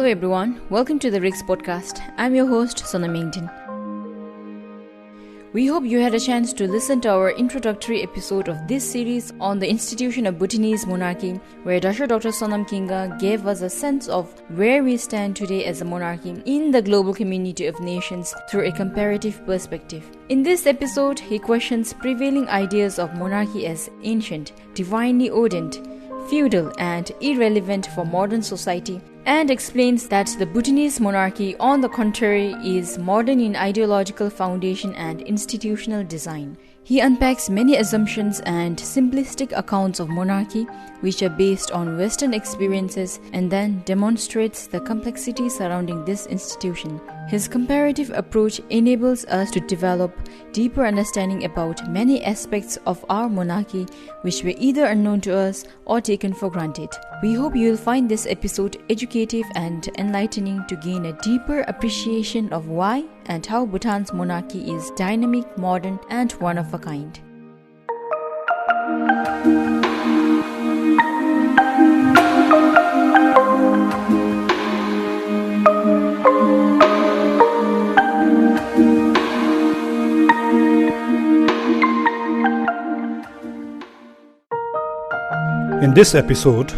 Hello everyone, welcome to the RIGSS podcast. I'm your host Sonam Kinga. We hope you had a chance to listen to our introductory episode of this series on the institution of Bhutanese Monarchy, where Dasho Dr. Sonam Kinga gave us a sense of where we stand today as a monarchy in the global community of nations through a comparative perspective. In this episode, he questions prevailing ideas of monarchy as ancient, divinely ordained, feudal and irrelevant for modern society, and explains that the Bhutanese monarchy, on the contrary, is modern in ideological foundation and institutional design. He unpacks many assumptions and simplistic accounts of monarchy which are based on Western experiences and then demonstrates the complexity surrounding this institution. His comparative approach enables us to develop deeper understanding about many aspects of our monarchy which were either unknown to us or taken for granted. We hope you will find this episode educative and enlightening to gain a deeper appreciation of why and how Bhutan's monarchy is dynamic, modern, and one of a kind. In this episode,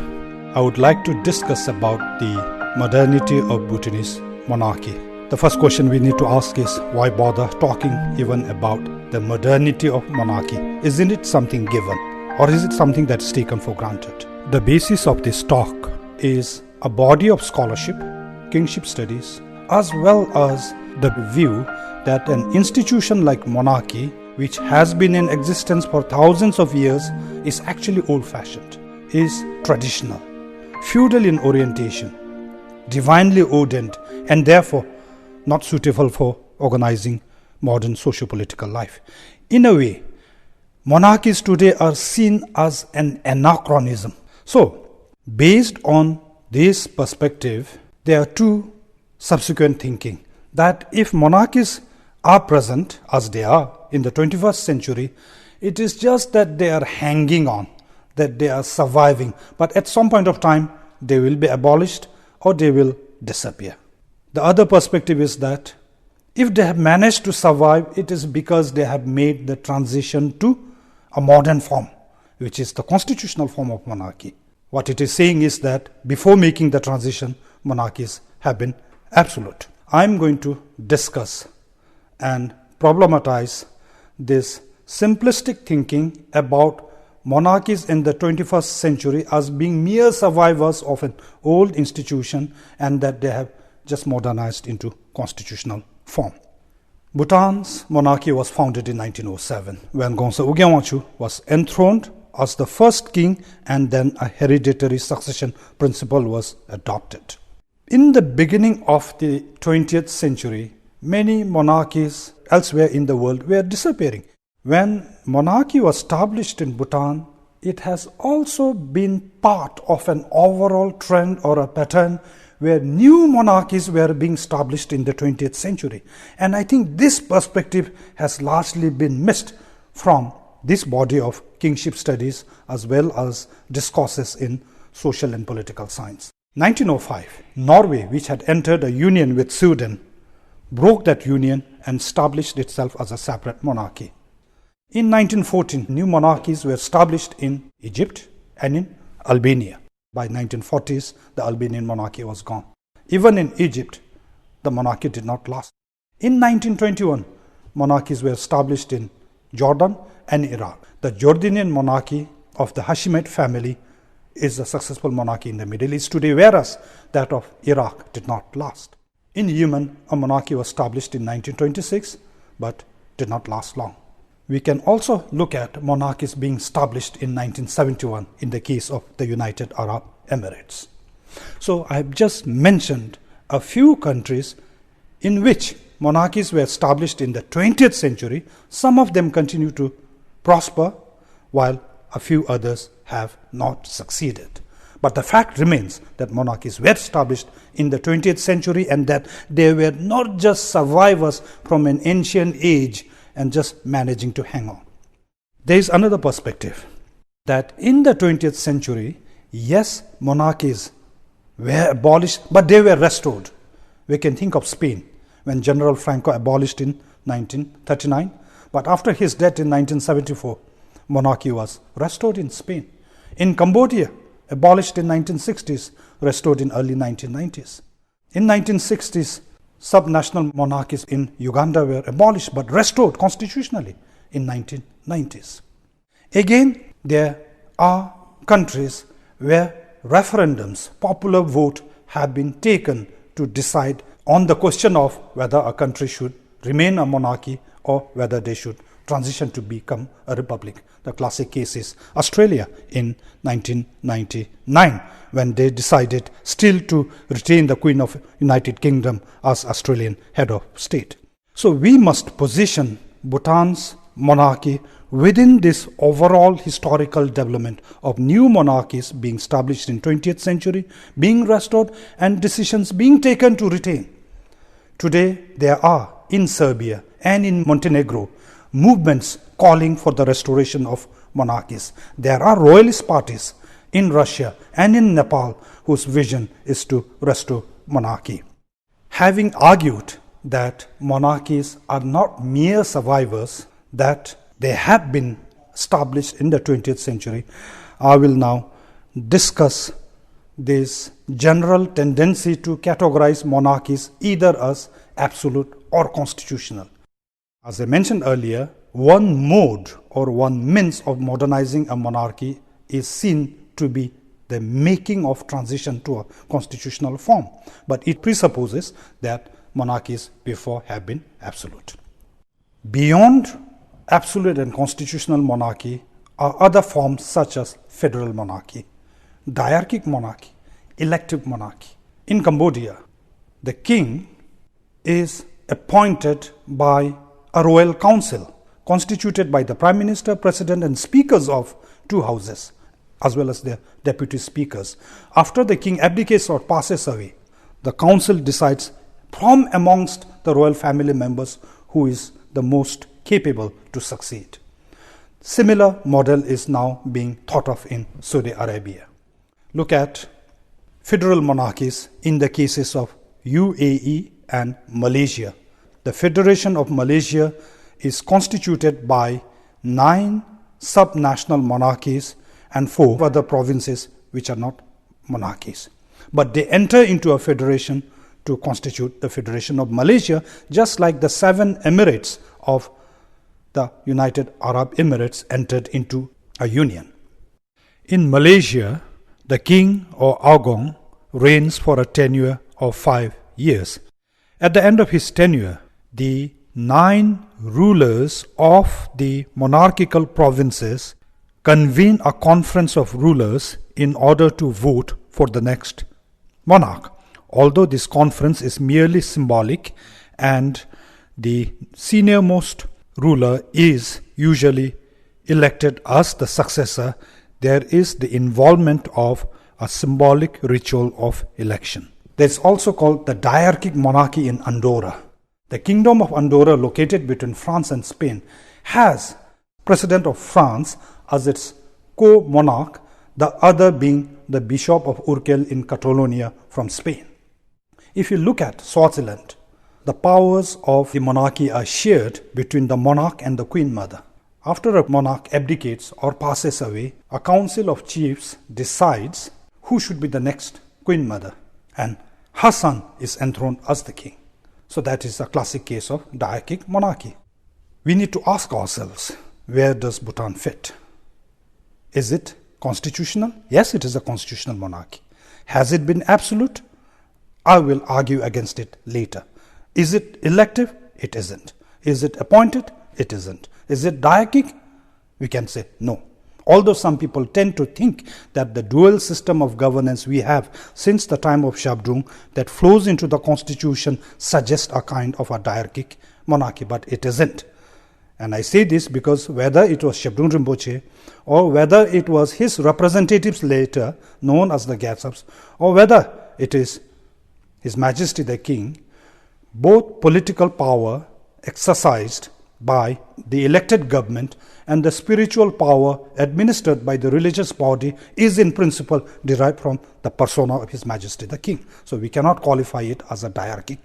I would like to discuss about the modernity of Bhutanese monarchy. The first question we need to ask is, why bother talking even about the modernity of monarchy? Isn't it something given, or is it something that's taken for granted? The basis of this talk is a body of scholarship, kingship studies, as well as the view that an institution like monarchy, which has been in existence for thousands of years, is actually old-fashioned, is traditional, feudal in orientation, divinely ordained, and therefore not suitable for organizing modern socio-political life. In a way, monarchies today are seen as an anachronism. So, based on this perspective, there are two subsequent thinking that if monarchies are present, as they are in the 21st century, it is just that they are hanging on, that they are surviving, but at some point of time, they will be abolished or they will disappear. The other perspective is that if they have managed to survive, it is because they have made the transition to a modern form, which is the constitutional form of monarchy. What it is saying is that before making the transition, monarchies have been absolute. I'm going to discuss and problematize this simplistic thinking about monarchies in the 21st century as being mere survivors of an old institution and that they have just modernized into constitutional form. Bhutan's monarchy was founded in 1907 when Gongsa Ugyamwachu was enthroned as the first king, and then a hereditary succession principle was adopted. In the beginning of the 20th century, many monarchies elsewhere in the world were disappearing. When monarchy was established in Bhutan, it has also been part of an overall trend or a pattern where new monarchies were being established in the 20th century. And I think this perspective has largely been missed from this body of kingship studies as well as discourses in social and political science. 1905, Norway, which had entered a union with Sweden, broke that union and established itself as a separate monarchy. In 1914, new monarchies were established in Egypt and in Albania. By 1940s, the Albanian monarchy was gone. Even in Egypt, the monarchy did not last. In 1921, monarchies were established in Jordan and Iraq. The Jordanian monarchy of the Hashemite family is a successful monarchy in the Middle East today, whereas that of Iraq did not last. In Yemen, a monarchy was established in 1926, but did not last long. We can also look at monarchies being established in 1971 in the case of the United Arab Emirates. So I have just mentioned a few countries in which monarchies were established in the 20th century. Some of them continue to prosper, while a few others have not succeeded. But the fact remains that monarchies were established in the 20th century and that they were not just survivors from an ancient age and just managing to hang on. There is another perspective that in the 20th century, yes, monarchies were abolished, but they were restored. We can think of Spain, when General Franco abolished in 1939, but after his death in 1974, monarchy was restored in Spain. In Cambodia, abolished in 1960s, restored in early 1990s. In 1960s, subnational monarchies in Uganda were abolished but restored constitutionally in 1990s. Again, there are countries where referendums, popular vote, have been taken to decide on the question of whether a country should remain a monarchy or whether they should transition to become a republic. The classic case is Australia in 1999, when they decided still to retain the Queen of United Kingdom as Australian head of state. So we must position Bhutan's monarchy within this overall historical development of new monarchies being established in 20th century, being restored, and decisions being taken to retain. Today, there are in Serbia and in Montenegro movements calling for the restoration of monarchies. There are royalist parties in Russia and in Nepal whose vision is to restore monarchy. Having argued that monarchies are not mere survivors, that they have been established in the 20th century, I will now discuss this general tendency to categorize monarchies either as absolute or constitutional. As I mentioned earlier, one mode or one means of modernizing a monarchy is seen to be the making of transition to a constitutional form, but it presupposes that monarchies before have been absolute. Beyond absolute and constitutional monarchy are other forms such as feudal monarchy, diarchic monarchy, elective monarchy. In Cambodia, the king is appointed by a royal council constituted by the prime minister, president, and speakers of two houses, as well as their deputy speakers. After the king abdicates or passes away, the council decides from amongst the royal family members who is the most capable to succeed. Similar model is now being thought of in Saudi Arabia. Look at federal monarchies in the cases of UAE and Malaysia. The Federation of Malaysia is constituted by 9 subnational monarchies and 4 other provinces which are not monarchies. But they enter into a federation to constitute the Federation of Malaysia, just like the 7 emirates of the United Arab Emirates entered into a union. In Malaysia, the king or agong reigns for a tenure of 5 years. At the end of his tenure, the 9 rulers of the monarchical provinces convene a conference of rulers in order to vote for the next monarch. Although this conference is merely symbolic and the senior-most ruler is usually elected as the successor, there is the involvement of a symbolic ritual of election. There's also called the Diarchic Monarchy in Andorra. The Kingdom of Andorra, located between France and Spain, has President of France as its co-monarch, the other being the Bishop of Urkel in Catalonia from Spain. If you look at Swaziland, the powers of the monarchy are shared between the monarch and the Queen Mother. After a monarch abdicates or passes away, a council of chiefs decides who should be the next Queen Mother, and her son is enthroned as the king. So that is a classic case of diarchic monarchy. We need to ask ourselves, where does Bhutan fit? Is it constitutional? Yes, it is a constitutional monarchy. Has it been absolute? I will argue against it later. Is it elective? It isn't. Is it appointed? It isn't. Is it diarchic? We can say no. Although some people tend to think that the dual system of governance we have since the time of Shabdrung that flows into the constitution suggests a kind of a diarchic monarchy, but it isn't. And I say this because whether it was Shabdrung Rinpoche or whether it was his representatives later, known as the Gyatsaps, or whether it is His Majesty the King, both political power exercised by the elected government, and the spiritual power administered by the religious body is in principle derived from the persona of His Majesty the King. So we cannot qualify it as a diarchic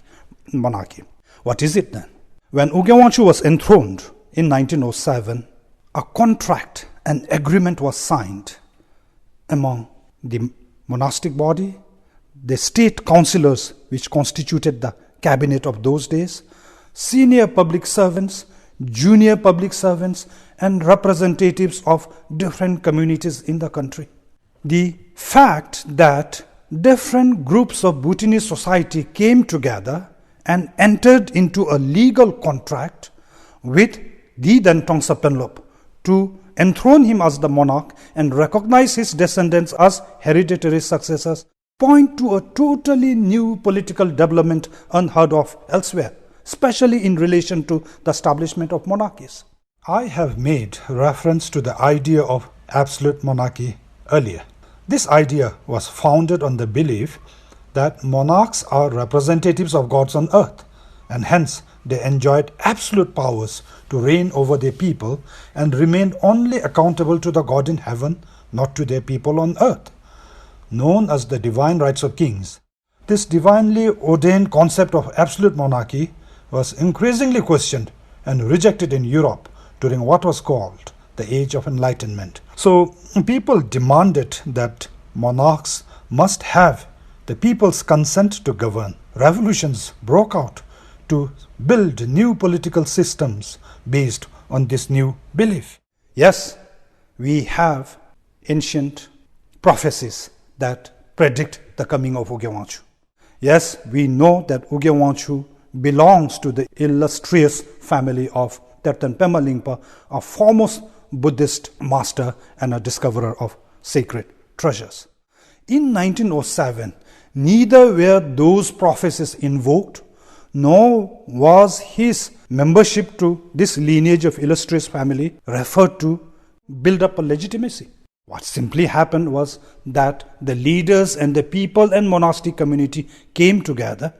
monarchy. What is it then? When Ugewonchu was enthroned in 1907, a contract, an agreement was signed among the monastic body, the state councillors which constituted the cabinet of those days, senior public servants, junior public servants, and representatives of different communities in the country. The fact that different groups of Bhutanese society came together and entered into a legal contract with the then Tongsa Penlop to enthrone him as the monarch and recognize his descendants as hereditary successors point to a totally new political development unheard of elsewhere, especially in relation to the establishment of monarchies. I have made reference to the idea of absolute monarchy earlier. This idea was founded on the belief that monarchs are representatives of gods on earth, and hence they enjoyed absolute powers to reign over their people and remained only accountable to the God in heaven, not to their people on earth. Known as the divine rights of kings, this divinely ordained concept of absolute monarchy was increasingly questioned and rejected in Europe during what was called the Age of Enlightenment. So people demanded that monarchs must have the people's consent to govern. Revolutions broke out to build new political systems based on this new belief. Yes, we have ancient prophecies that predict the coming of Ugewonchu. Yes, we know that Ugewonchu belongs to the illustrious family of Tertan Pema Lingpa, a foremost Buddhist master and a discoverer of sacred treasures. In 1907, neither were those prophecies invoked, nor was his membership to this lineage of illustrious family referred to build up a legitimacy. What simply happened was that the leaders and the people and monastic community came together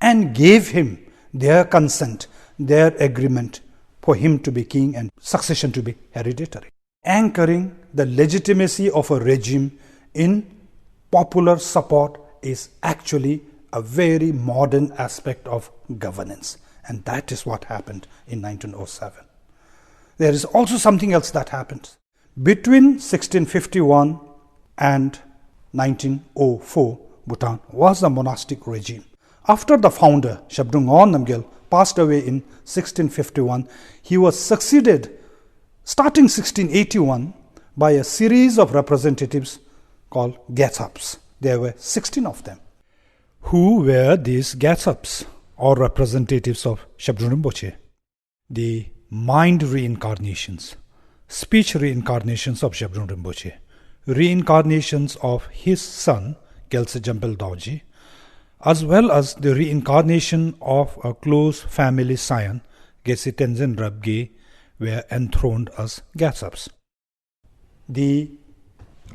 and gave him their consent, their agreement for him to be king and succession to be hereditary, anchoring the legitimacy of a regime in popular support is actually a very modern aspect of governance, and that is what happened in 1907. There is also something else that happened. Between 1651 and 1904, Bhutan was a monastic regime. After the founder, Shabdrung Namgyal, passed away in 1651, he was succeeded, starting 1681, by a series of representatives called Gyatsaps. There were 16 of them. Who were these Gyatsaps, or representatives of Shabdrung Rinpoche? The mind reincarnations, speech reincarnations of Shabdrung Rinpoche, reincarnations of his son, Gyaltse Jambel Daoji, as well as the reincarnation of a close family scion, Geshe Tenzin Rabge, were enthroned as Gyatsaps. The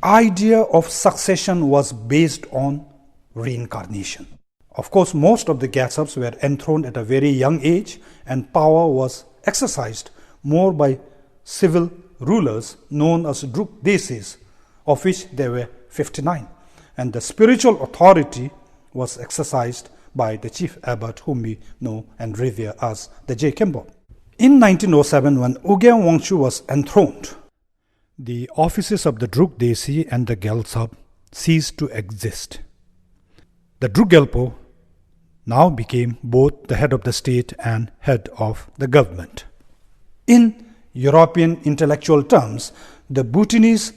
idea of succession was based on reincarnation. Of course, most of the Gyatsaps were enthroned at a very young age, and power was exercised more by civil rulers known as Druk Desis, of which there were 59. And the spiritual authority was exercised by the chief abbot, whom we know and revere as the Je Khenpo. In 1907, when Ugewonchu was enthroned, the offices of the Druk Desi and the Gyaltsab ceased to exist. The Druk Gyalpo now became both the head of the state and head of the government. In European intellectual terms, the Bhutanese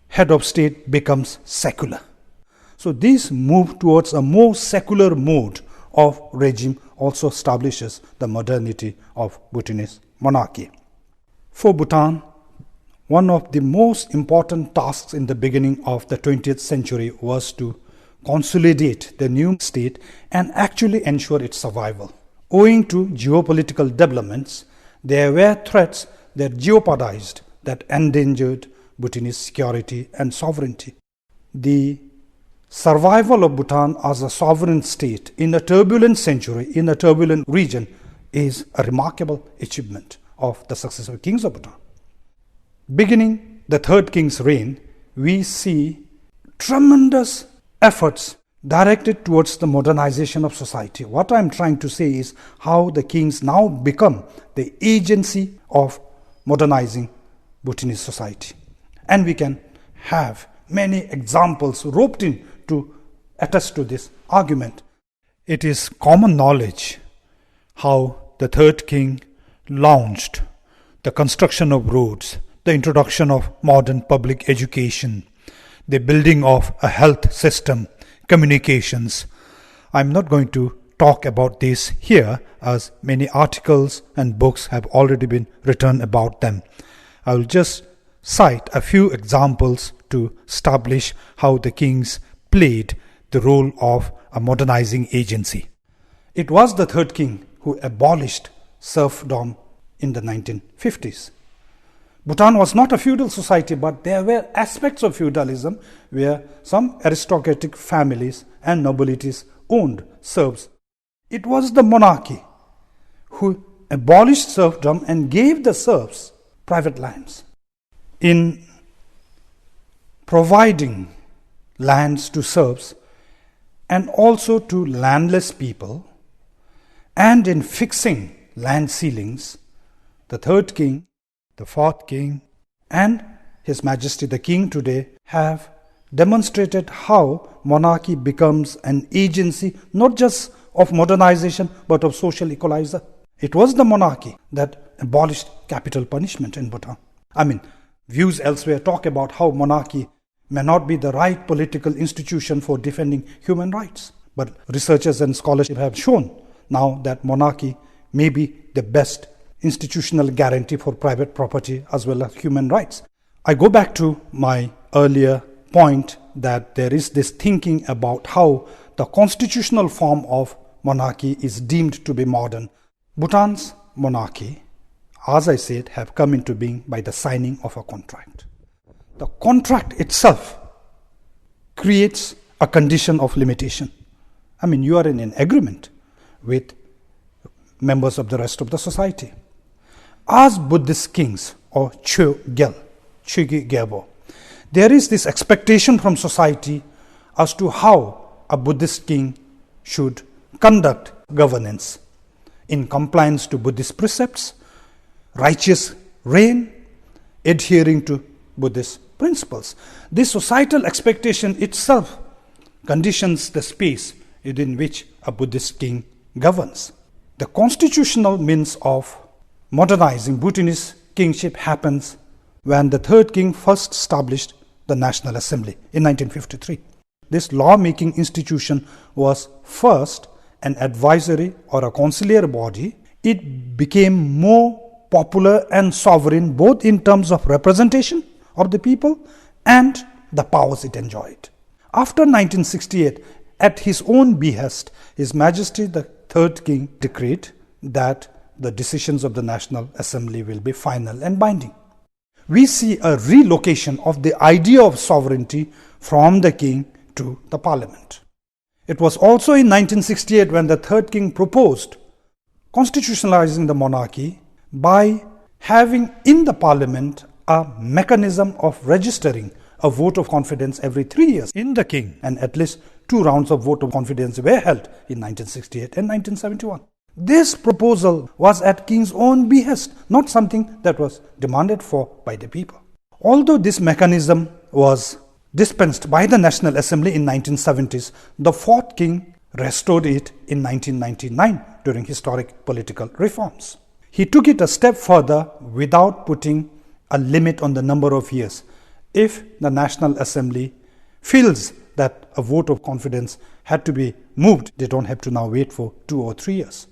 head of state becomes secular. So this move towards a more secular mode of regime also establishes the modernity of Bhutanese monarchy. For Bhutan, one of the most important tasks in the beginning of the 20th century was to consolidate the new state and actually ensure its survival. Owing to geopolitical developments, there were threats that jeopardized, that endangered Bhutanese security and sovereignty. The survival of Bhutan as a sovereign state in a turbulent century, in a turbulent region, is a remarkable achievement of the successive kings of Bhutan. Beginning the third king's reign, we see tremendous efforts directed towards the modernization of society. What I'm trying to say is how the kings now become the agency of modernizing Bhutanese society. And we can have many examples roped in to attest to this argument. It is common knowledge how the third king launched the construction of roads, the introduction of modern public education, the building of a health system, communications. I'm not going to talk about this here, as many articles and books have already been written about them. I will just cite a few examples to establish how the kings played the role of a modernizing agency. It was the third king who abolished serfdom in the 1950s. Bhutan was not a feudal society, but there were aspects of feudalism where some aristocratic families and nobilities owned serfs. It was the monarchy who abolished serfdom and gave the serfs private lands. In providing lands to serfs and also to landless people, and in fixing land ceilings, the third king, the fourth king, and His Majesty the King today have demonstrated how monarchy becomes an agency not just of modernization but of social equalizer. It was the monarchy that abolished capital punishment in Bhutan. Views elsewhere talk about how monarchy may not be the right political institution for defending human rights. But researchers and scholarship have shown now that monarchy may be the best institutional guarantee for private property as well as human rights. I go back to my earlier point that there is this thinking about how the constitutional form of monarchy is deemed to be modern. Bhutan's monarchy, as I said, have come into being by the signing of a contract. The contract itself creates a condition of limitation. You are in an agreement with members of the rest of the society. As Buddhist kings or Chogyal, there is this expectation from society as to how a Buddhist king should conduct governance in compliance to Buddhist precepts, righteous reign, adhering to Buddhist principles. This societal expectation itself conditions the space within which a Buddhist king governs. The constitutional means of modernizing Bhutanese kingship happens when the third king first established the National Assembly in 1953. This law-making institution was first an advisory or a conciliar body. It became more popular and sovereign both in terms of representation of the people and the powers it enjoyed. After 1968, at his own behest, His Majesty the Third King decreed that the decisions of the National Assembly will be final and binding. We see a relocation of the idea of sovereignty from the king to the parliament. It was also in 1968 when the third king proposed constitutionalizing the monarchy by having in the parliament a mechanism of registering a vote of confidence every 3 years in the king, and at least 2 rounds of vote of confidence were held in 1968 and 1971. This proposal was at king's own behest, not something that was demanded for by the people. Although this mechanism was dispensed by the National Assembly in 1970s, the fourth king restored it in 1999 during historic political reforms. He took it a step further without putting a limit on the number of years. If the National Assembly feels that a vote of confidence had to be moved, they don't have to now wait for 2 or 3 years.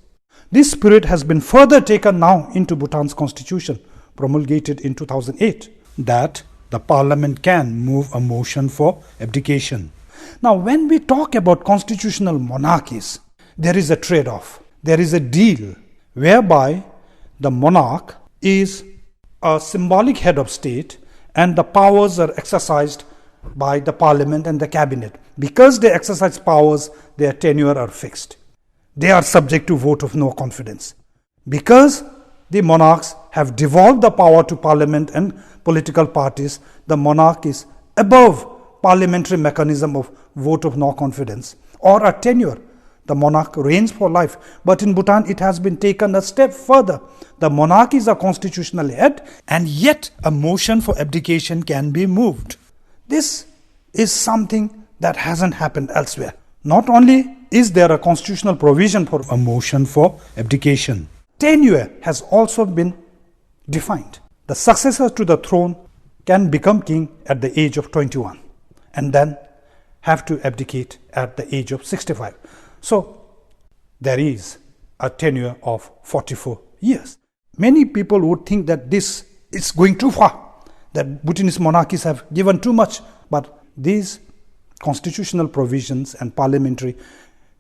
This spirit has been further taken now into Bhutan's constitution, promulgated in 2008, that the parliament can move a motion for abdication. Now, when we talk about constitutional monarchies, there is a trade-off. There is a deal whereby the monarch is a symbolic head of state and the powers are exercised by the parliament and the cabinet. Because they exercise powers, their tenure are fixed. They are subject to vote of no confidence. Because the monarchs have devolved the power to parliament and political parties, the monarch is above parliamentary mechanism of vote of no confidence or a tenure. The monarch reigns for life. But in Bhutan, it has been taken a step further. The monarch is a constitutional head, and yet a motion for abdication can be moved. This is something that hasn't happened elsewhere. Not only is there a constitutional provision for a motion for abdication, tenure has also been defined. The successor to the throne can become king at the age of 21 and then have to abdicate at the age of 65. So there is a tenure of 44 years. Many people would think that this is going too far, that Bhutanese monarchies have given too much, but these constitutional provisions and parliamentary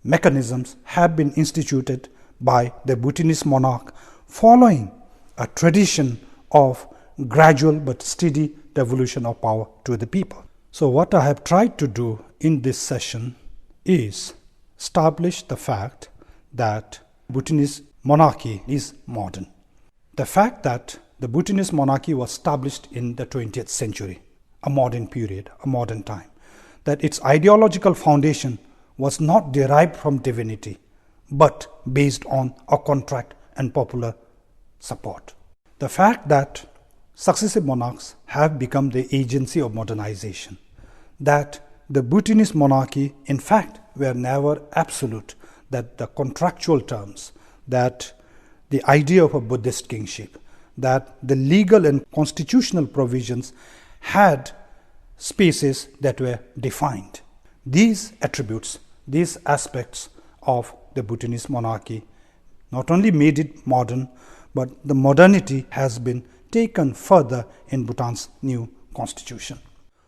mechanisms have been instituted by the Bhutanese monarch following a tradition of gradual but steady devolution of power to the people. So what I have tried to do in this session is establish the fact that Bhutanese monarchy is modern. The fact that the Bhutanese monarchy was established in the 20th century, a modern period, a modern time, that its ideological foundation was not derived from divinity, but based on a contract and popular support. The fact that successive monarchs have become the agency of modernization, that the Bhutanese monarchy, in fact, were never absolute, that the contractual terms, that the idea of a Buddhist kingship, that the legal and constitutional provisions had spaces that were defined. These attributes, these aspects of the Bhutanese monarchy not only made it modern, but the modernity has been taken further in Bhutan's new constitution.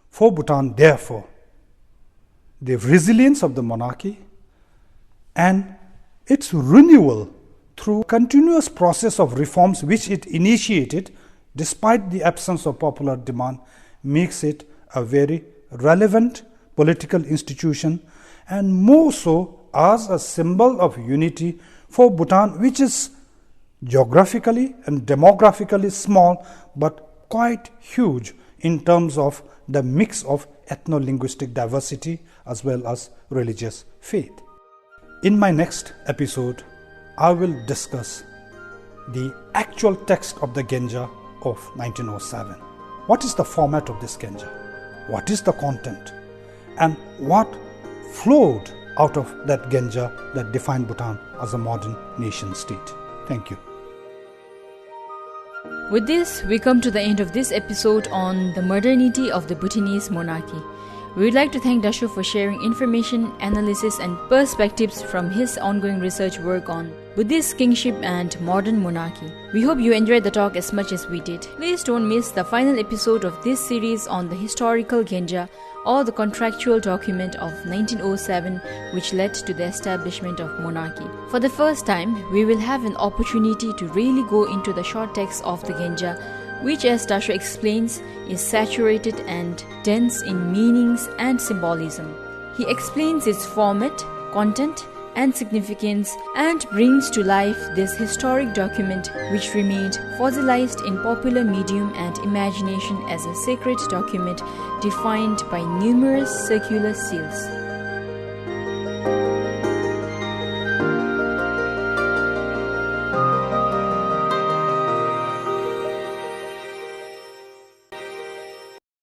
For Bhutan, therefore, the resilience of the monarchy and its renewal through continuous process of reforms which it initiated despite the absence of popular demand makes it a very relevant political institution, and more so as a symbol of unity for Bhutan, which is geographically and demographically small but quite huge in terms of the mix of ethno-linguistic diversity as well as religious faith. In my next episode, I will discuss the actual text of the Genja of 1907. What is the format of this Genja? What is the content? And what flowed out of that Genja that defined Bhutan as a modern nation state? Thank you. With this, we come to the end of this episode on the modernity of the Bhutanese monarchy. We would like to thank Dasho for sharing information, analysis and perspectives from his ongoing research work on Buddhist kingship and modern monarchy. We hope you enjoyed the talk as much as we did. Please don't miss the final episode of this series on the historical Genja or the contractual document of 1907 which led to the establishment of monarchy. For the first time, we will have an opportunity to really go into the short text of the Genja, which, as Dasho explains, is saturated and dense in meanings and symbolism. He explains its format, content, and significance and brings to life this historic document which remained fossilized in popular medium and imagination as a sacred document defined by numerous circular seals.